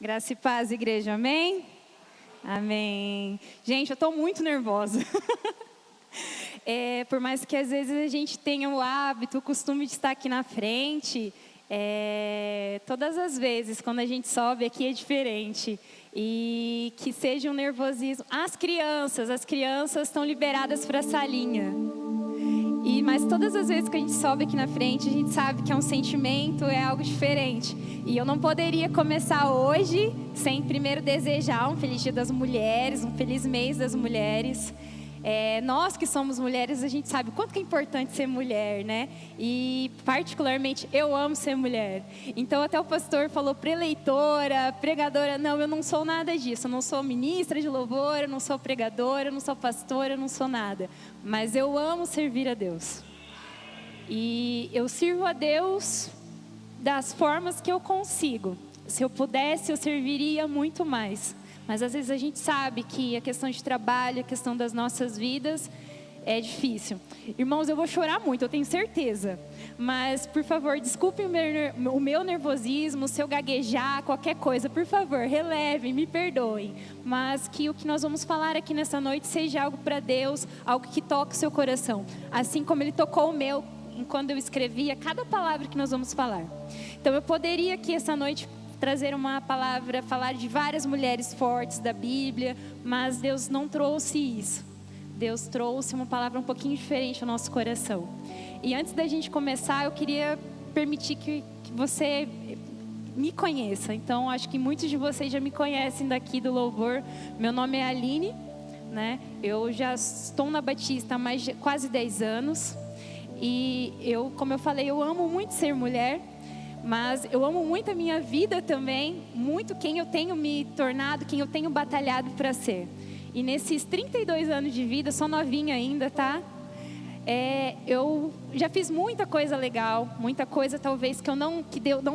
Graça e paz, igreja, amém? Amém. Gente, eu estou muito nervosa. Por mais que às vezes a gente tenha o hábito, o costume de estar aqui na frente, todas as vezes, quando a gente sobe aqui é diferente. E que seja um nervosismo. As crianças estão liberadas para a salinha. Mas todas as vezes que a gente sobe aqui na frente, a gente sabe que é um sentimento, é algo diferente. E eu não poderia começar hoje sem primeiro desejar um feliz Dia das Mulheres, um feliz mês das mulheres. Nós que somos mulheres, a gente sabe o quanto que é importante ser mulher, né? E particularmente eu amo ser mulher. Então até o pastor falou preleitora, pregadora. Não, eu não sou nada disso. Eu não sou ministra de louvor, eu não sou pregadora, eu não sou pastora, eu não sou nada. Mas eu amo servir a Deus. E eu sirvo a Deus das formas que eu consigo. Se eu pudesse, eu serviria muito mais. Mas às vezes a gente sabe que a questão de trabalho, a questão das nossas vidas é difícil. Irmãos, eu vou chorar muito, eu tenho certeza. Mas, por favor, desculpem o meu nervosismo, se eu gaguejar, qualquer coisa. Por favor, relevem, me perdoem. Mas que o que nós vamos falar aqui nessa noite seja algo para Deus, algo que toque o seu coração. Assim como Ele tocou o meu, quando eu escrevia cada palavra que nós vamos falar. Então, eu poderia aqui essa noite trazer uma palavra, falar de várias mulheres fortes da Bíblia, mas Deus não trouxe isso. Deus trouxe uma palavra um pouquinho diferente ao nosso coração. E antes da gente começar, eu queria permitir que você me conheça. Então, acho que muitos de vocês já me conhecem daqui do Louvor. Meu nome é Aline, né? Eu já estou na Batista há quase 10 anos. E como eu falei, eu amo muito ser mulher. Mas eu amo muito a minha vida também, muito quem eu tenho me tornado, quem eu tenho batalhado para ser. E nesses 32 anos de vida, sou novinha ainda, tá? Eu já fiz muita coisa legal, muita coisa talvez que não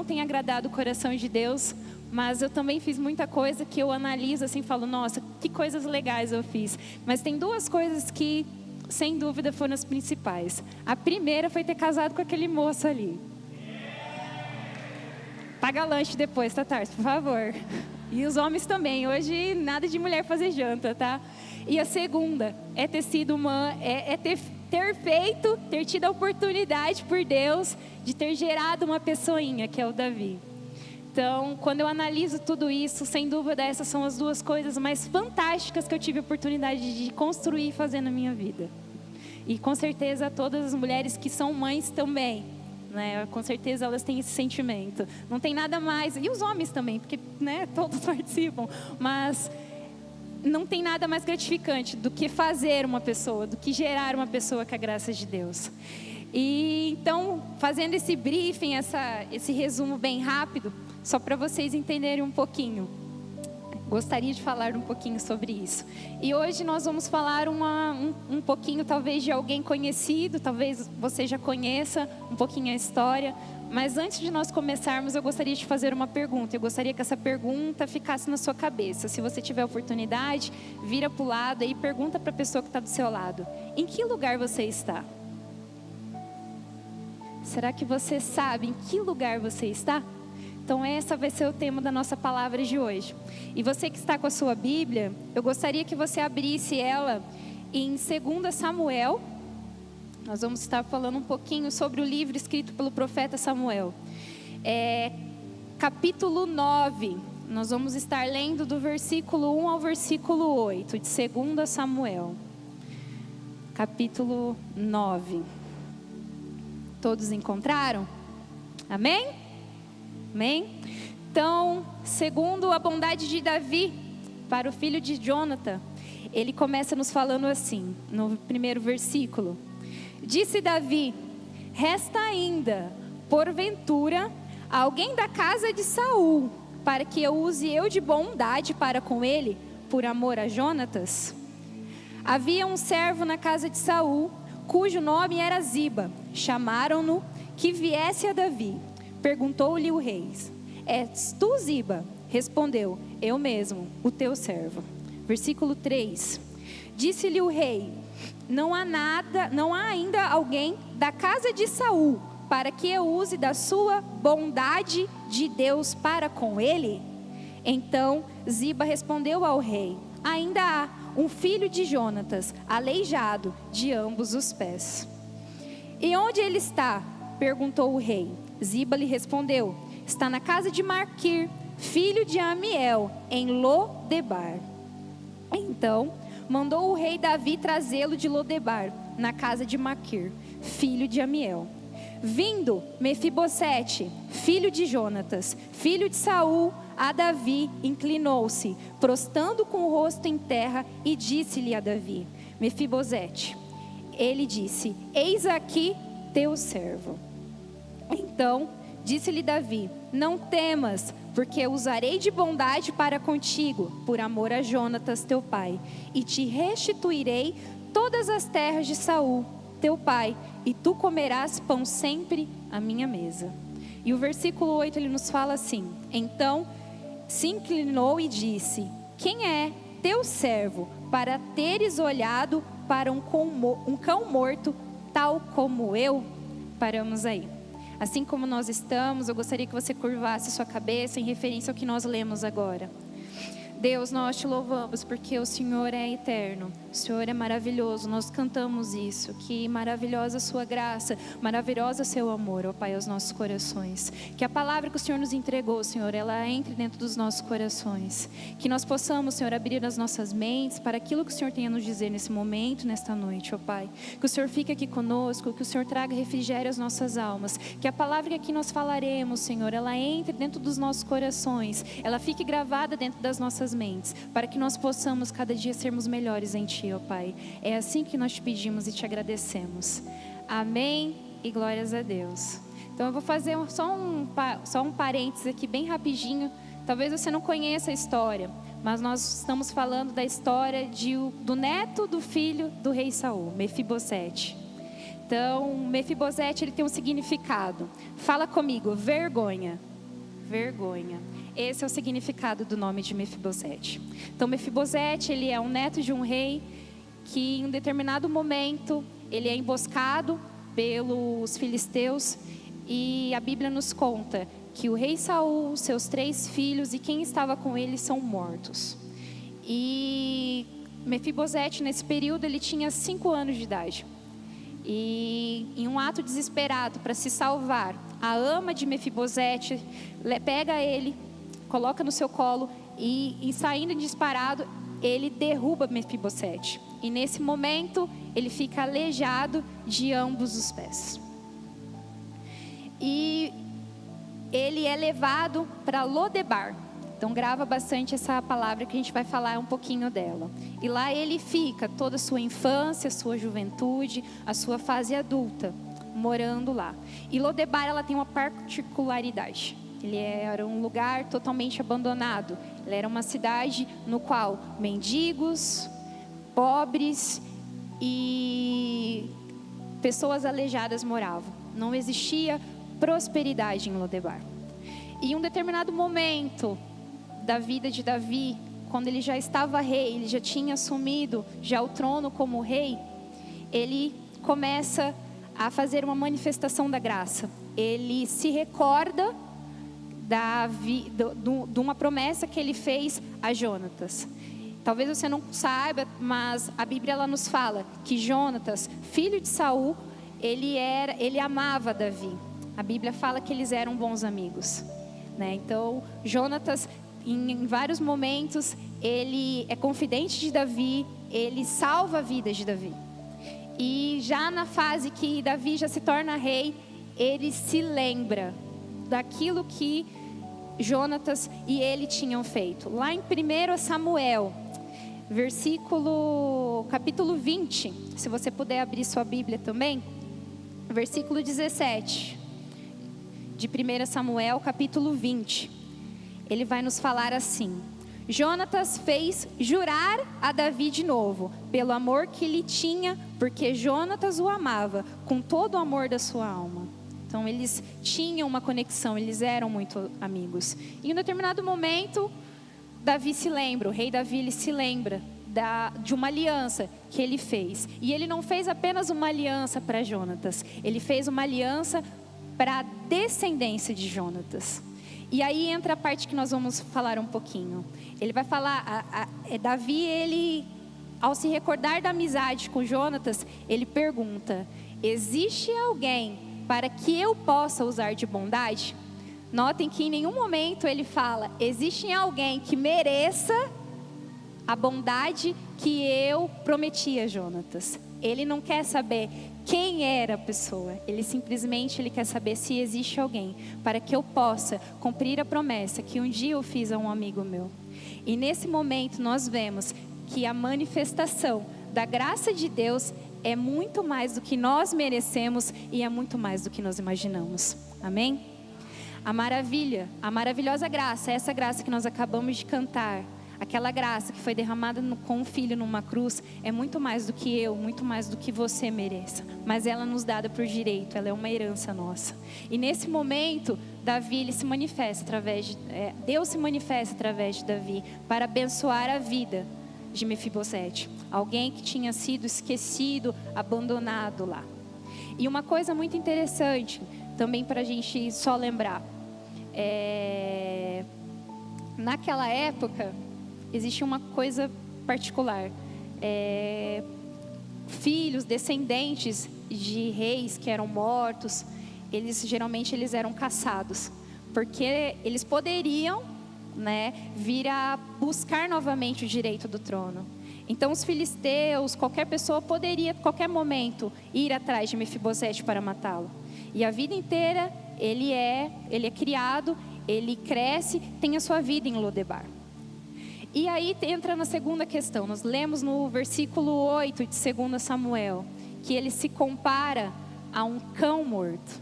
tenha agradado o coração de Deus, mas eu também fiz muita coisa que eu analiso assim, falo, nossa, que coisas legais eu fiz. Mas tem duas coisas que, sem dúvida, foram as principais. A primeira foi ter casado com aquele moço ali. Paga lanche depois, tá, Tarso, por favor. E os homens também. Hoje, nada de mulher fazer janta, tá? E a segunda é ter sido ter tido a oportunidade por Deus de ter gerado uma pessoinha, que é o Davi. Então, quando eu analiso tudo isso, sem dúvida, essas são as duas coisas mais fantásticas que eu tive a oportunidade de construir e fazer na minha vida. E com certeza, todas as mulheres que são mães também. Né? Com certeza elas têm esse sentimento. Não tem nada mais, e os homens também, porque né, todos participam, mas não tem nada mais gratificante do que fazer uma pessoa, do que gerar uma pessoa com a graça de Deus. E então, fazendo esse briefing, esse resumo bem rápido, só para vocês entenderem um pouquinho. Gostaria de falar um pouquinho sobre isso. E hoje nós vamos falar um pouquinho, talvez, de alguém conhecido, talvez você já conheça um pouquinho a história. Mas antes de nós começarmos, eu gostaria de fazer uma pergunta. Eu gostaria que essa pergunta ficasse na sua cabeça. Se você tiver oportunidade, vira para o lado e pergunta para a pessoa que está do seu lado. Em que lugar você está? Será que você sabe em que lugar você está? Então, esse vai ser o tema da nossa palavra de hoje. E você que está com a sua Bíblia, eu gostaria que você abrisse ela em 2 Samuel. Nós vamos estar falando um pouquinho sobre o livro escrito pelo profeta Samuel. Capítulo 9. Nós vamos estar lendo do versículo 1 ao versículo 8, de 2 Samuel. Capítulo 9. Todos encontraram? Amém? Amém? Então, segundo a bondade de Davi para o filho de Jonathan, ele começa nos falando assim, no primeiro versículo. Disse Davi: resta ainda, porventura, alguém da casa de Saul, para que eu use eu de bondade para com ele, por amor a Jonatas? Havia um servo na casa de Saul, cujo nome era Ziba. Chamaram-no que viesse a Davi. Perguntou-lhe o rei: és tu, Ziba? Respondeu: eu mesmo, o teu servo. Versículo 3. Disse-lhe o rei: não há ainda alguém da casa de Saul, para que eu use da sua bondade de Deus para com ele? Então Ziba respondeu ao rei: ainda há um filho de Jonatas, aleijado de ambos os pés. E onde ele está? Perguntou o rei. Ziba lhe respondeu: está na casa de Maquir, filho de Amiel, em Lodebar. Então mandou o rei Davi trazê-lo de Lodebar, na casa de Maquir, filho de Amiel. Vindo Mefibosete, filho de Jonatas, filho de Saul, a Davi, inclinou-se, prostrando com o rosto em terra, e disse-lhe a Davi: Mefibosete. Ele disse: eis aqui teu servo. Então disse-lhe Davi: não temas, porque usarei de bondade para contigo, por amor a Jonatas teu pai, e te restituirei todas as terras de Saul teu pai, e tu comerás pão sempre à minha mesa. E o versículo 8 ele nos fala assim: então se inclinou e disse: quem é teu servo para teres olhado para um cão morto tal como eu? Paramos aí. Assim como nós estamos, eu gostaria que você curvasse sua cabeça em referência ao que nós lemos agora. Deus, nós te louvamos porque o Senhor é eterno, o Senhor é maravilhoso, nós cantamos isso, que maravilhosa a sua graça, maravilhosa o seu amor, ó Pai, aos nossos corações. Que a palavra que o Senhor nos entregou, Senhor, ela entre dentro dos nossos corações. Que nós possamos, Senhor, abrir as nossas mentes para aquilo que o Senhor tem a nos dizer nesse momento, nesta noite, ó Pai. Que o Senhor fique aqui conosco, que o Senhor traga refrigério às nossas almas. Que a palavra que aqui nós falaremos, Senhor, ela entre dentro dos nossos corações, ela fique gravada dentro das nossas mentes, para que nós possamos cada dia sermos melhores em Ti, ó Pai. É assim que nós te pedimos e te agradecemos. Amém e glórias a Deus. Então eu vou fazer só um parênteses aqui bem rapidinho. Talvez você não conheça a história, mas nós estamos falando da história do neto do filho do rei Saul, Mefibosete. Então, Mefibosete, ele tem um significado. Fala comigo: vergonha. Vergonha. Esse é o significado do nome de Mefibosete. Então, Mefibosete, ele é um neto de um rei que em um determinado momento ele é emboscado pelos filisteus, e a Bíblia nos conta que o rei Saul, seus 3 filhos e quem estava com ele são mortos. E Mefibosete, nesse período, ele tinha 5 anos de idade. E em um ato desesperado para se salvar, a ama de Mefibosete pega ele, coloca no seu colo e saindo disparado, ele derruba Mefibosete. E nesse momento, ele fica aleijado de ambos os pés. E ele é levado para Lodebar. Então grava bastante essa palavra que a gente vai falar um pouquinho dela. E lá ele fica toda a sua infância, a sua juventude, a sua fase adulta, morando lá. E Lodebar, ela tem uma particularidade. Ele era um lugar totalmente abandonado. Ele era uma cidade no qual mendigos, pobres e pessoas aleijadas moravam. Não existia prosperidade em Lodebar. E em um determinado momento da vida de Davi, quando ele já estava rei, ele já tinha assumido já o trono como rei, ele começa a fazer uma manifestação da graça. Ele se recorda de uma promessa que ele fez a Jonatas. Talvez você não saiba, mas a Bíblia ela nos fala que Jonatas, filho de Saul, ele amava Davi. A Bíblia fala que eles eram bons amigos, né? Então, Jonatas, em vários momentos, ele é confidente de Davi, ele salva a vida de Davi. E já na fase que Davi já se torna rei, ele se lembra daquilo que Jonatas e ele tinham feito. Lá em 1 Samuel, capítulo 20, se você puder abrir sua Bíblia também, versículo 17, de 1 Samuel, capítulo 20, ele vai nos falar assim: Jonatas fez jurar a Davi de novo, pelo amor que lhe tinha, porque Jonatas o amava com todo o amor da sua alma. Então eles tinham uma conexão, eles eram muito amigos. E em um determinado momento, Davi se lembra, o rei Davi ele se lembra de uma aliança que ele fez. E ele não fez apenas uma aliança para Jonatas, ele fez uma aliança para a descendência de Jonatas. E aí entra a parte que nós vamos falar um pouquinho. Ele vai falar, Davi, ele, ao se recordar da amizade com Jonatas, ele pergunta: existe alguém para que eu possa usar de bondade? Notem que em nenhum momento ele fala: existe alguém que mereça a bondade que eu prometi a Jonatas. Ele não quer saber quem era a pessoa, ele simplesmente quer saber se existe alguém para que eu possa cumprir a promessa que um dia eu fiz a um amigo meu. E nesse momento nós vemos que a manifestação da graça de Deus é muito mais do que nós merecemos e é muito mais do que nós imaginamos. Amém? A maravilhosa graça, essa graça que nós acabamos de cantar, aquela graça que foi derramada com o Filho numa cruz, é muito mais do que eu, muito mais do que você mereça. Mas ela nos dada por direito, ela é uma herança nossa. E nesse momento, Deus se manifesta através de Davi para abençoar a vida de Mefibosete, alguém que tinha sido esquecido, abandonado lá. E uma coisa muito interessante, também para a gente só lembrar, naquela época, existia uma coisa particular. Filhos, descendentes de reis que eram mortos, geralmente eles eram caçados, porque eles poderiam, vir a buscar novamente o direito do trono. Então os filisteus, qualquer pessoa poderia, a qualquer momento, ir atrás de Mefibosete para matá-lo. E a vida inteira ele é criado, ele cresce, tem a sua vida em Lodebar. E aí entra na segunda questão. Nós lemos no versículo 8 de 2 Samuel, que ele se compara a um cão morto.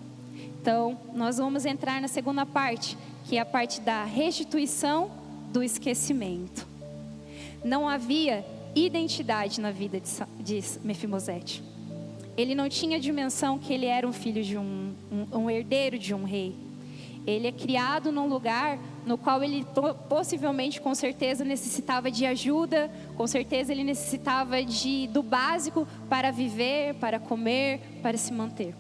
Então, nós vamos entrar na segunda parte, que é a parte da restituição do esquecimento. Não havia identidade na vida de Mefibosete. Ele não tinha dimensão que ele era um filho de um herdeiro de um rei. Ele é criado num lugar no qual ele possivelmente, com certeza, necessitava de ajuda, com certeza ele necessitava do básico para viver, para comer, para se manter.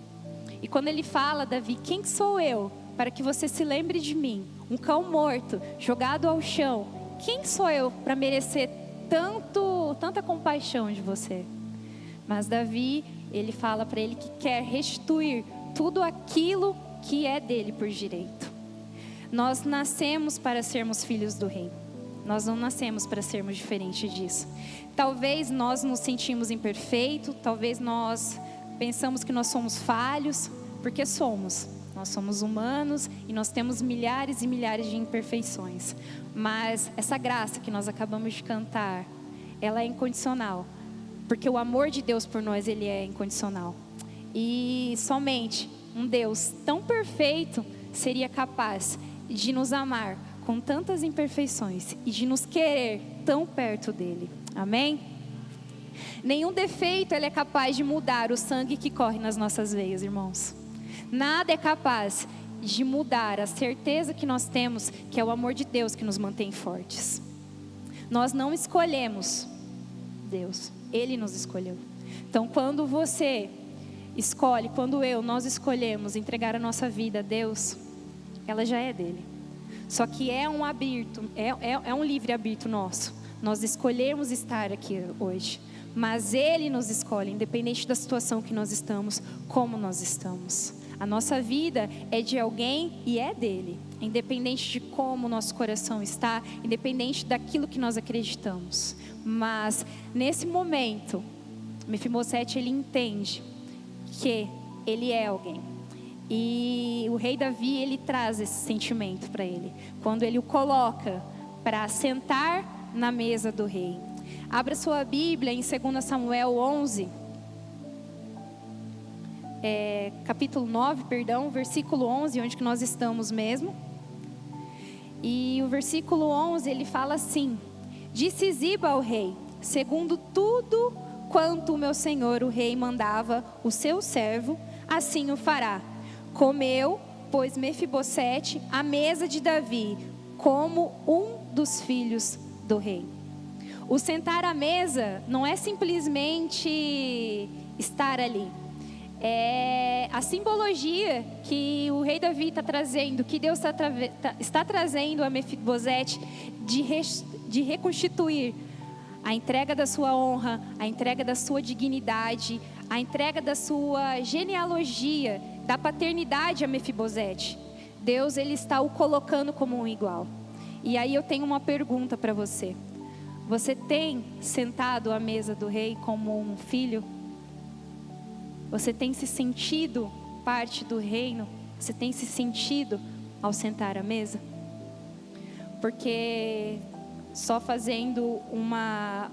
E quando ele fala: Davi, quem sou eu para que você se lembre de mim? Um cão morto, jogado ao chão. Quem sou eu para merecer tanta compaixão de você? Mas Davi, ele fala para ele que quer restituir tudo aquilo que é dele por direito. Nós nascemos para sermos filhos do rei. Nós não nascemos para sermos diferentes disso. Talvez nós nos sentimos imperfeitos, talvez nós pensamos que nós somos falhos, porque somos. Nós somos humanos e nós temos milhares e milhares de imperfeições. Mas essa graça que nós acabamos de cantar, ela é incondicional. Porque o amor de Deus por nós, ele é incondicional. E somente um Deus tão perfeito seria capaz de nos amar com tantas imperfeições e de nos querer tão perto dele. Amém? Nenhum defeito ele é capaz de mudar o sangue que corre nas nossas veias, irmãos. Nada é capaz de mudar a certeza que nós temos, que é o amor de Deus que nos mantém fortes. Nós não escolhemos Deus, Ele nos escolheu. Então, quando você escolhe, nós escolhemos entregar a nossa vida a Deus, ela já é dele. Só que é um livre-arbítrio nosso. Nós escolhemos estar aqui hoje. Mas Ele nos escolhe, independente da situação que nós estamos, como nós estamos. A nossa vida é de alguém e é dele. Independente de como o nosso coração está, independente daquilo que nós acreditamos. Mas, nesse momento, Mefibosete, ele entende que ele é alguém. E o rei Davi, ele traz esse sentimento para ele, quando ele o coloca para sentar na mesa do rei. Abra sua Bíblia em 2 Samuel 11, capítulo 9, versículo 11, onde que nós estamos mesmo. E o versículo 11, ele fala assim: disse Ziba ao rei: segundo tudo quanto o meu senhor o rei mandava o seu servo, assim o fará. Comeu, pois, Mefibosete à mesa de Davi, como um dos filhos do rei. O sentar à mesa não é simplesmente estar ali. é a simbologia que o rei Davi está trazendo, que Deus está trazendo a Mefibosete de reconstituir a entrega da sua honra, a entrega da sua dignidade, a entrega da sua genealogia, da paternidade a Mefibosete. Deus, ele está o colocando como um igual. E aí eu tenho uma pergunta para você. Você tem sentado à mesa do rei como um filho? Você tem se sentido parte do reino? Você tem se sentido ao sentar à mesa? Porque só fazendo uma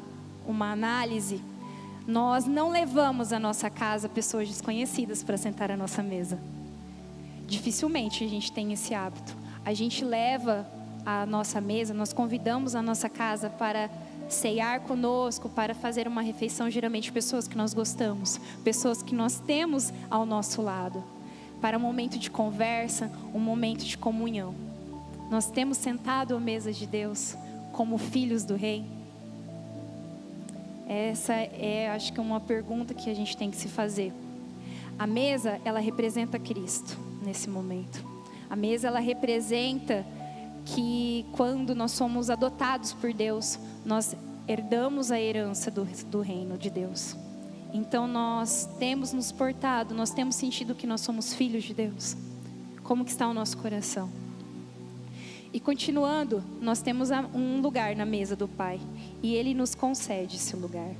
análise, nós não levamos à nossa casa pessoas desconhecidas para sentar à nossa mesa. Dificilmente a gente tem esse hábito. A gente leva à nossa mesa, nós convidamos a nossa casa para ceiar conosco, para fazer uma refeição, geralmente pessoas que nós gostamos, pessoas que nós temos ao nosso lado, para um momento de conversa, um momento de comunhão. Nós temos sentado à mesa de Deus como filhos do rei? Essa é, acho que, uma pergunta que a gente tem que se fazer. A mesa, ela representa Cristo nesse momento. A mesa, ela representa que quando nós somos adotados por Deus, nós herdamos a herança do reino de Deus. Então nós temos nos portado, nós temos sentido que nós somos filhos de Deus. Como que está o nosso coração? E continuando, nós temos um lugar na mesa do Pai, e Ele nos concede esse lugar.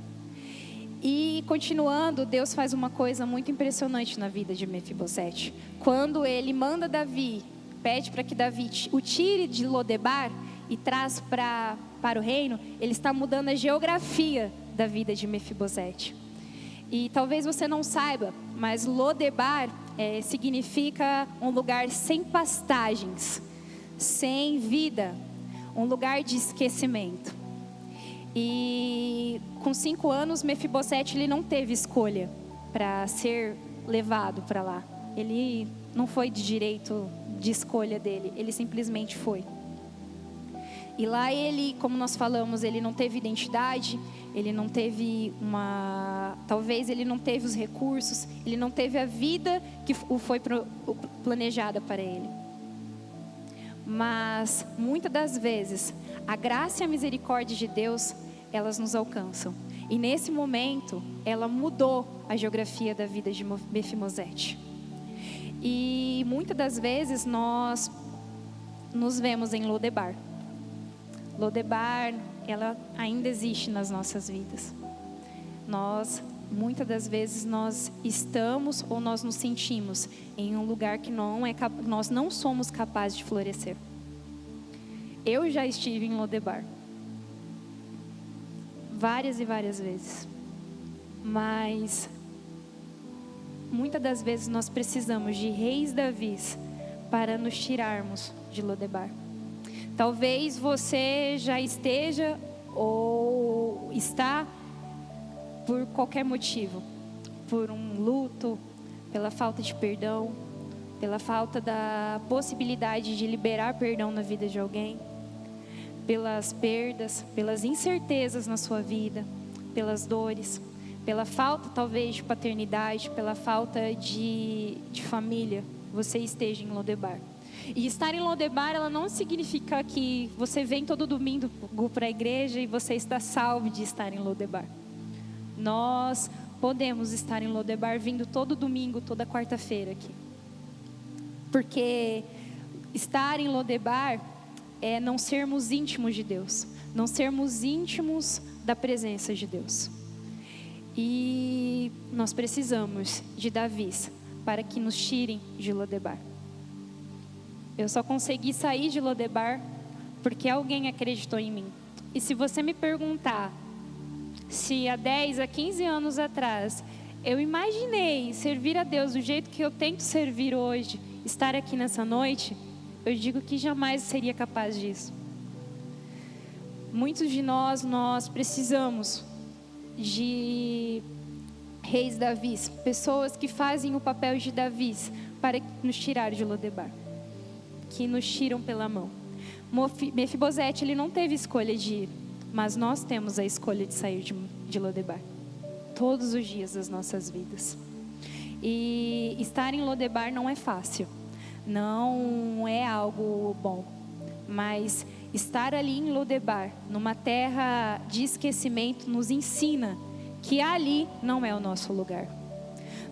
E continuando, Deus faz uma coisa muito impressionante na vida de Mefibosete. Quando Ele manda Davi, pede para que Davi o tire de Lodebar e traz para o reino, Ele está mudando a geografia da vida de Mefibosete. E talvez você não saiba, mas Lodebar significa um lugar sem pastagens, sem vida, um lugar de esquecimento. E com 5 anos, Mefibosete, ele não teve escolha para ser levado para lá. Ele não foi de direito de escolha dele, ele simplesmente foi. E lá ele, como nós falamos, ele não teve identidade, ele não teve talvez ele não teve os recursos, ele não teve a vida que foi planejada para ele. Mas muitas das vezes a graça e a misericórdia de Deus, elas nos alcançam. E nesse momento, ela mudou a geografia da vida de Mefibosete. E muitas das vezes nós nos vemos em Lodebar. Lodebar, ela ainda existe nas nossas vidas. Muitas das vezes nós estamos ou nós nos sentimos em um lugar que nós não somos capazes de florescer. Eu já estive em Lodebar várias e várias vezes, mas muitas das vezes nós precisamos de reis Davis para nos tirarmos de Lodebar. Talvez você já esteja ou está por qualquer motivo, por um luto, pela falta de perdão, pela falta da possibilidade de liberar perdão na vida de alguém, pelas perdas, pelas incertezas na sua vida, pelas dores, pela falta talvez de paternidade, pela falta de família, você esteja em Lodebar. E estar em Lodebar, ela não significa que você vem todo domingo para a igreja e você está salvo de estar em Lodebar. Nós podemos estar em Lodebar vindo todo domingo, toda quarta-feira aqui. Porque estar em Lodebar é não sermos íntimos de Deus, não sermos íntimos da presença de Deus. E nós precisamos de Davis para que nos tirem de Lodebar. Eu só consegui sair de Lodebar porque alguém acreditou em mim. E se você me perguntar se há 10 a 15 anos atrás eu imaginei servir a Deus do jeito que eu tento servir hoje, estar aqui nessa noite, eu digo que jamais seria capaz disso. Muitos de nós precisamos de reis Davis, pessoas que fazem o papel de Davis para nos tirar de Lodebar, que nos tiram pela mão. Mefibosete, ele não teve escolha de ir, mas nós temos a escolha de sair de Lodebar todos os dias das nossas vidas. E estar em Lodebar não é fácil, não é algo bom, mas estar ali em Lodebar, numa terra de esquecimento, nos ensina que ali não é o nosso lugar.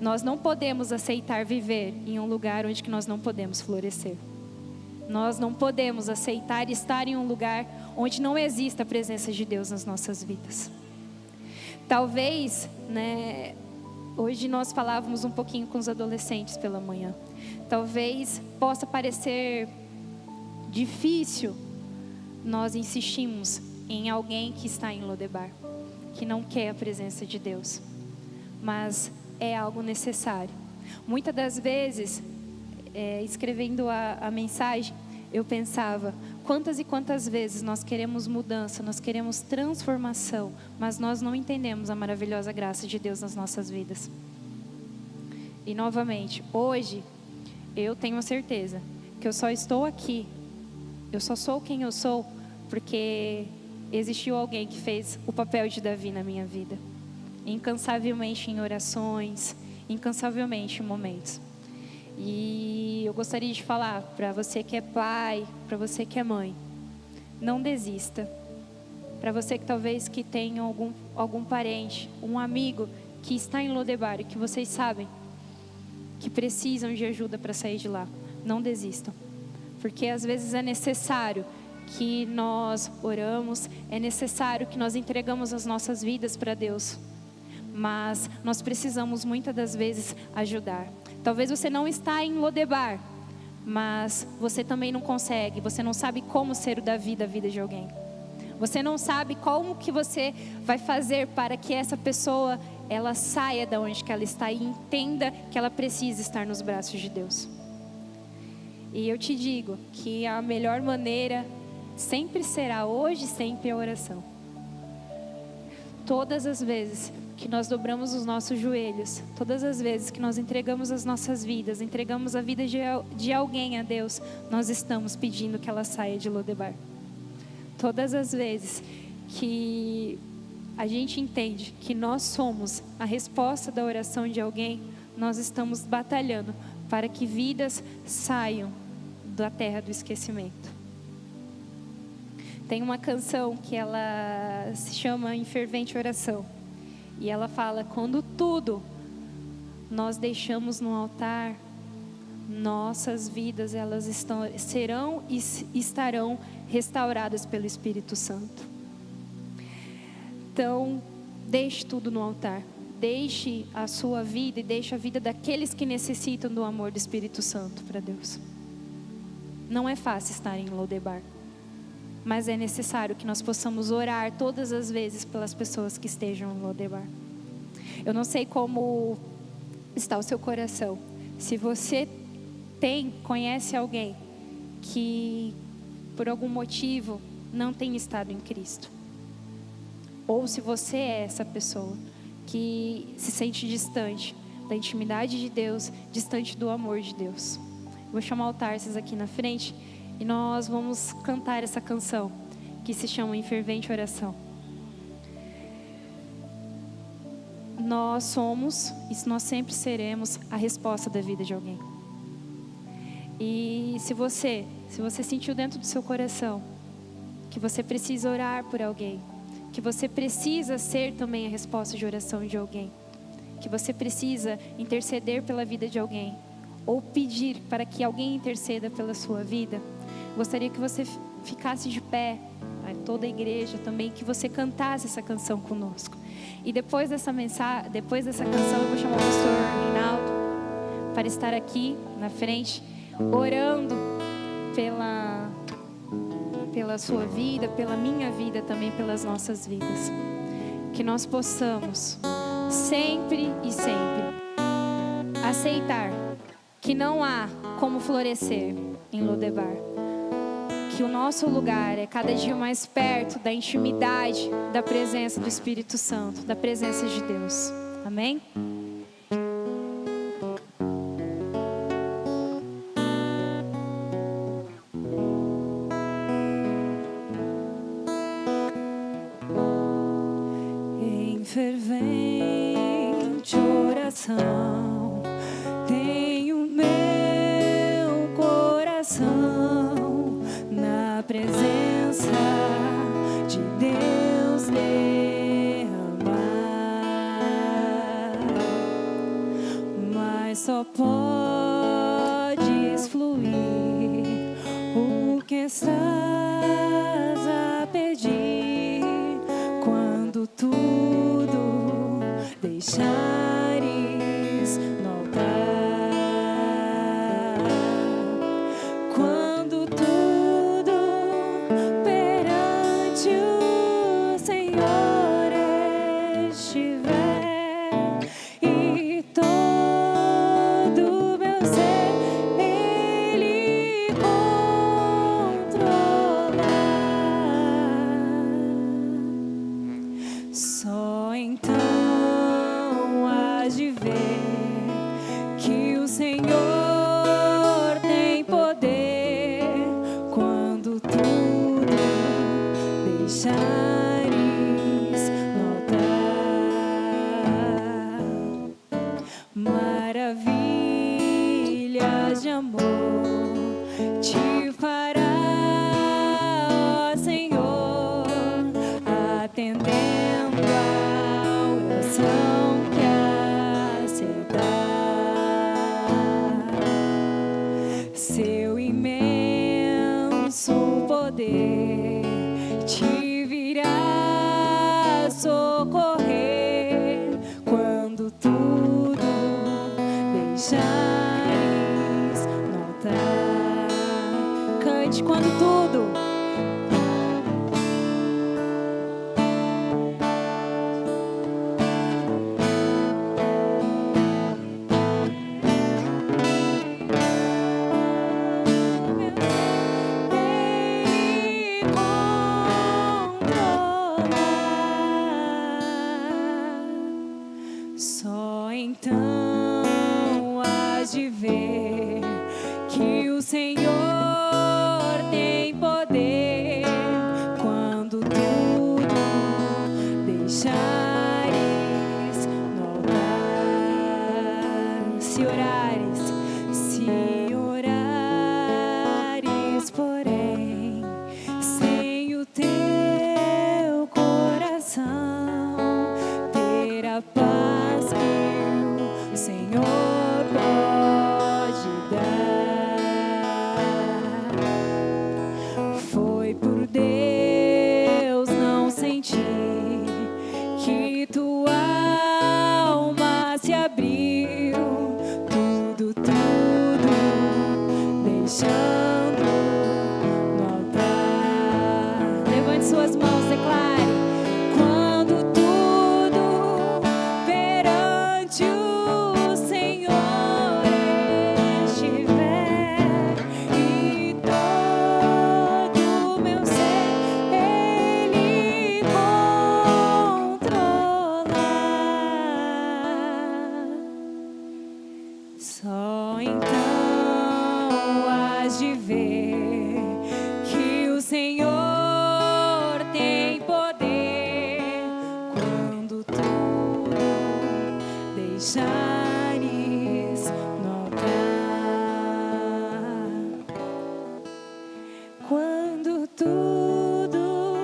Nós não podemos aceitar viver em um lugar onde que nós não podemos florescer. Nós não podemos aceitar estar em um lugar onde não exista a presença de Deus nas nossas vidas. Talvez, hoje nós falávamos um pouquinho com os adolescentes pela manhã. Talvez possa parecer difícil nós insistirmos em alguém que está em Lodebar, que não quer a presença de Deus. Mas é algo necessário. Muitas das vezes, escrevendo a mensagem, eu pensava, quantas e quantas vezes nós queremos mudança, nós queremos transformação, mas nós não entendemos a maravilhosa graça de Deus nas nossas vidas. E novamente, hoje, eu tenho a certeza que eu só estou aqui, eu só sou quem eu sou, porque existiu alguém que fez o papel de Davi na minha vida. Incansavelmente em orações, incansavelmente em momentos. E eu gostaria de falar para você que é pai, para você que é mãe, não desista. Para você que talvez que tenha algum parente, um amigo que está em Lodebar e que vocês sabem que precisam de ajuda para sair de lá, não desistam. Porque às vezes é necessário que nós oramos, é necessário que nós entregamos as nossas vidas para Deus. Mas nós precisamos muitas das vezes ajudar. Talvez você não está em Lodebar, mas você também não consegue, você não sabe como ser o Davi da vida de alguém. Você não sabe como que você vai fazer para que essa pessoa, ela saia da onde que ela está e entenda que ela precisa estar nos braços de Deus. E eu te digo que a melhor maneira sempre será hoje e sempre a oração. Todas as vezes que nós dobramos os nossos joelhos, todas as vezes que nós entregamos as nossas vidas, entregamos a vida de alguém a Deus, nós estamos pedindo que ela saia de Lodebar. Todas as vezes que a gente entende que nós somos a resposta da oração de alguém, nós estamos batalhando para que vidas saiam da terra do esquecimento. Tem uma canção que ela se chama Em Fervente Oração. E ela fala, quando tudo nós deixamos no altar, nossas vidas serão e estarão restauradas pelo Espírito Santo. Então, deixe tudo no altar. Deixe a sua vida e deixe a vida daqueles que necessitam do amor do Espírito Santo para Deus. Não é fácil estar em Lodebar, mas é necessário que nós possamos orar todas as vezes pelas pessoas que estejam em Lodebar. Eu não sei como está o seu coração. Se você conhece alguém que por algum motivo não tem estado em Cristo, ou se você é essa pessoa que se sente distante da intimidade de Deus, distante do amor de Deus. Vou chamar o Tarsis aqui na frente e nós vamos cantar essa canção que se chama Em Fervente Oração. Nós somos e nós sempre seremos a resposta da vida de alguém. E se você sentiu dentro do seu coração que você precisa orar por alguém, que você precisa ser também a resposta de oração de alguém, que você precisa interceder pela vida de alguém, ou pedir para que alguém interceda pela sua vida, gostaria que você ficasse de pé, toda a igreja também, que você cantasse essa canção conosco. E depois dessa canção, eu vou chamar o pastor Reinaldo para estar aqui na frente, orando pela sua vida, pela minha vida também, pelas nossas vidas. Que nós possamos sempre e sempre aceitar que não há como florescer em Lodebar. Que o nosso lugar é cada dia mais perto da intimidade, da presença do Espírito Santo, da presença de Deus. Amém? Em fervente oração, presença de Deus derramar, mas só podes fluir o que estás a pedir quando tudo deixares no altar, quando tudo perante o Senhor estiver e todo meu ser Ele controlar, só então hás de ver que o Senhor tem poder quando tudo deixares no altar. Maravilhas de amor te fará, ó Senhor, atendendo a oração que aceitar. Seu imenso poder te virá socorrer quando tudo deixares no altar. Cante quando tudo. Só então hás de ver que o Senhor tem poder quando tudo deixares no altar. Se orares, porém, sem o teu coração ter a paz que o Senhor pode dar. Foi por Deus não sentir que tua alma se abriu, tudo deixando no altar. Levante suas mãos, declare. Quando tudo perante o Senhor estiver e todo meu ser Ele controlar, só então hás de ver que o Senhor tem poder quando tudo deixares no altar. Quando tudo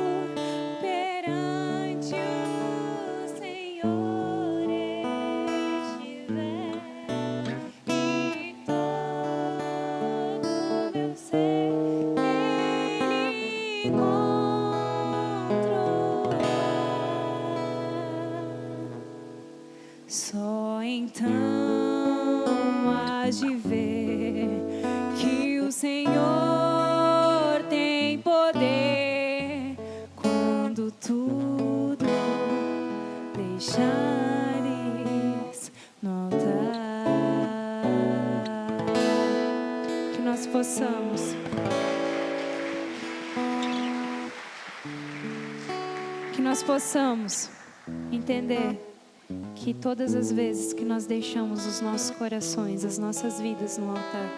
perante o Senhor estiver e todo meu ser Ele controlar, só então hás de ver que o Senhor tem poder quando tudo deixares no altar. Que nós possamos entender que todas as vezes que nós deixamos os nossos corações, as nossas vidas no altar,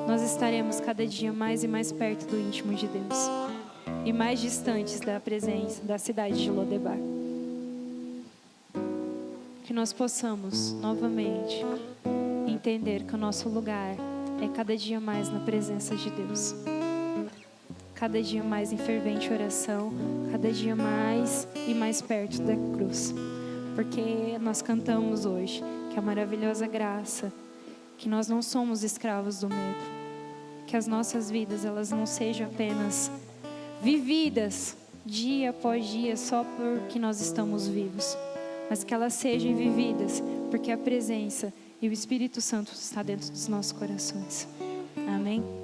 nós estaremos cada dia mais e mais perto do íntimo de Deus e mais distantes da presença da cidade de Lodebar. Que nós possamos novamente entender que o nosso lugar é cada dia mais na presença de Deus. cada dia mais em fervente oração, cada dia mais e mais perto da cruz. Porque nós cantamos hoje que a maravilhosa graça, que nós não somos escravos do medo, que as nossas vidas elas não sejam apenas vividas dia após dia só porque nós estamos vivos, mas que elas sejam vividas porque a presença e o Espírito Santo está dentro dos nossos corações. Amém?